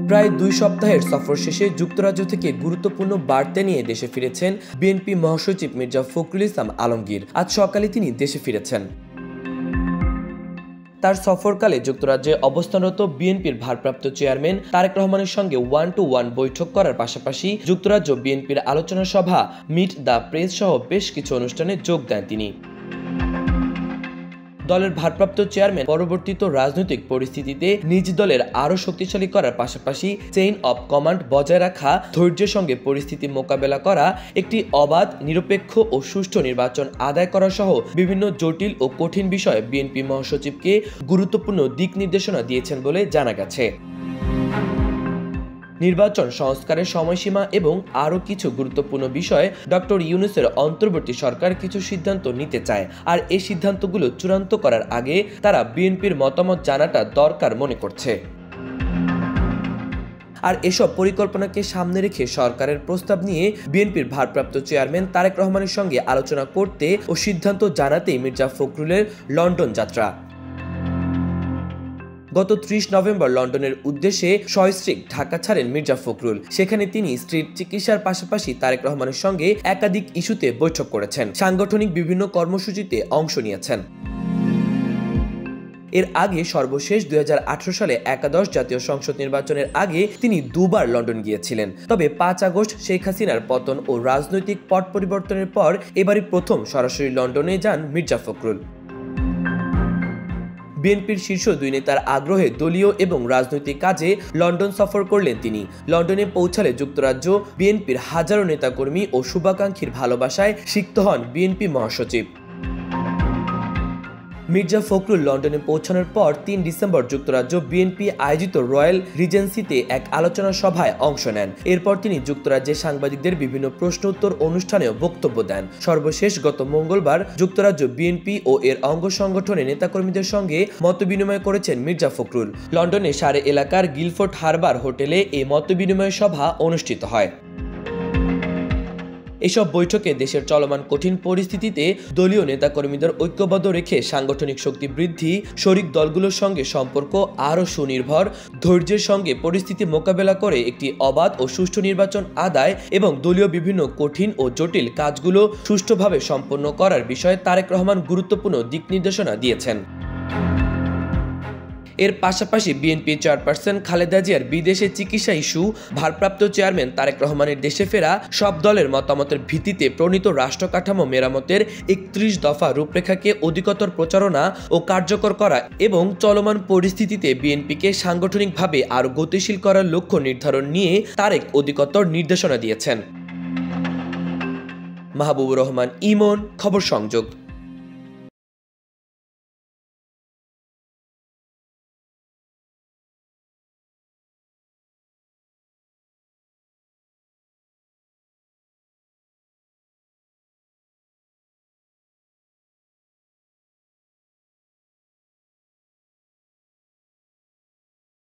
প্রায় 2 সপ্তাহের সফর শেষে যুক্তরাজ্য থেকে গুরুত্বপূর্ণ বার্তা নিয়ে দেশে ফিরেছেন বিএনপি মহাসচিব মির্জা ফখরুল ইসলাম আলমগীর। আজ সকালে তিনি দেশে ফিরেছেন। তার সফরকালে যুক্তরাজ্যে অবস্থানরত বিএনপির ভারপ্রাপ্ত চেয়ারম্যান তারেক রহমানের সঙ্গে 1-to-1 বৈঠক করার পাশাপাশি যুক্তরাজ্য বিএনপির আলোচনা সভা মিট দ্য প্রেস সহ বেশ কিছু অনুষ্ঠানে যোগ দেন তিনি। দলের ভারপ্রাপ্ত চেয়ারম্যান পরবর্তীত রাজনৈতিক পরিস্থিতিতে নিজ দলের আরও শক্তিশালী করার পাশাপাশি চেইন অব কমান্ড বজায় রাখা, ধৈর্যের সঙ্গে পরিস্থিতি মোকাবেলা করা, একটি অবাধ, নিরপেক্ষ ও সুষ্ঠু নির্বাচন আদায় করা সহ বিভিন্ন জটিল ও কঠিন বিষয়ে বিএনপি মহাসচিবকে গুরুত্বপূর্ণ দিক নির্দেশনা দিয়েছেন বলে জানা গেছে। নির্বাচন সংস্কারের সময়সীমা এবং আরও কিছু গুরুত্বপূর্ণ বিষয়ে ডক্টর ইউনূসের অন্তর্বর্তী সরকার কিছু সিদ্ধান্ত নিতে চায়, আর এই সিদ্ধান্তগুলো চূড়ান্ত করার আগে তারা বিএনপির মতামত জানাটা দরকার মনে করছে। আর এসব পরিকল্পনাকে সামনে রেখে সরকারের প্রস্তাব নিয়ে বিএনপির ভারপ্রাপ্ত চেয়ারম্যান তারেক রহমানের সঙ্গে আলোচনা করতে ও সিদ্ধান্ত জানাতেই মির্জা ফখরুলের লন্ডন যাত্রা। গত 30 নভেম্বর লন্ডনের উদ্দেশ্যে সস্ত্রীক ঢাকা ছাড়েন মির্জা ফখরুল। সেখানে তিনি স্ত্রীর চিকিৎসার পাশাপাশি তারেক রহমানের সঙ্গে একাধিক ইস্যুতে বৈঠক করেছেন, সাংগঠনিক বিভিন্ন কর্মসূচিতে অংশ নিয়েছেন। এর আগে সর্বশেষ 2018 সালে একাদশ জাতীয় সংসদ নির্বাচনের আগে তিনি দুবার লন্ডন গিয়েছিলেন। তবে 5 আগস্ট শেখ হাসিনার পতন ও রাজনৈতিক পট পরিবর্তনের পর এবারই প্রথম সরাসরি লন্ডনে যান মির্জা ফখরুল। বিএনপির শীর্ষ 2 নেতার আগ্রহে দলীয় এবং রাজনৈতিক কাজে লন্ডন সফর করলেন তিনি। লন্ডনে পৌঁছালে যুক্তরাজ্য বিএনপির হাজারো নেতাকর্মী ও শুভাকাঙ্ক্ষীর ভালোবাসায় সিক্ত হন বিএনপি মহাসচিব। মির্জা ফখরুল লন্ডনে পৌঁছানোর পর 3 ডিসেম্বর যুক্তরাজ্য বিএনপি আয়োজিত রয়্যাল রিজেন্সিতে এক আলোচনা সভায় অংশ নেন। এরপর তিনি যুক্তরাজ্যের সাংবাদিকদের বিভিন্ন প্রশ্ন উত্তর অনুষ্ঠানেও বক্তব্য দেন। সর্বশেষ গত মঙ্গলবার যুক্তরাজ্য বিএনপি ও এর অঙ্গ সংগঠনের নেতাকর্মীদের সঙ্গে মতবিনিময় করেছেন মির্জা ফখরুল। লন্ডনে সারে এলাকার গিলফোর্ড হারবার হোটেলে এই মতবিনিময় সভা অনুষ্ঠিত হয়। এসব বৈঠকে দেশের চলমান কঠিন পরিস্থিতিতে দলীয় নেতাকর্মীদের ঐক্যবদ্ধ রেখে সাংগঠনিক শক্তি বৃদ্ধি, শরিক দলগুলোর সঙ্গে সম্পর্ক আরও সুনির্ভর, ধৈর্যের সঙ্গে পরিস্থিতি মোকাবেলা করে একটি অবাধ ও সুষ্ঠু নির্বাচন আদায় এবং দলীয় বিভিন্ন কঠিন ও জটিল কাজগুলো সুষ্ঠুভাবে সম্পন্ন করার বিষয়ে তারেক রহমান গুরুত্বপূর্ণ দিক নির্দেশনা দিয়েছেন। এর পাশাপাশি বিএনপি চেয়ারপারসন খালেদা জিয়ার বিদেশে চিকিৎসা ইস্যু, ভারপ্রাপ্ত চেয়ারম্যান তারেক রহমানের দেশে ফেরা, সব দলের মতামতের ভিত্তিতে প্রণীত রাষ্ট্র কাঠামো মেরামতের 31 দফা রূপরেখাকে অধিকতর প্রচারণা ও কার্যকর করা এবং চলমান পরিস্থিতিতে বিএনপিকে সাংগঠনিকভাবে আরও গতিশীল করার লক্ষ্য নির্ধারণ নিয়ে তারেক অধিকতর নির্দেশনা দিয়েছেন। মাহবুবুর রহমান ইমন, খবর সংযোগ।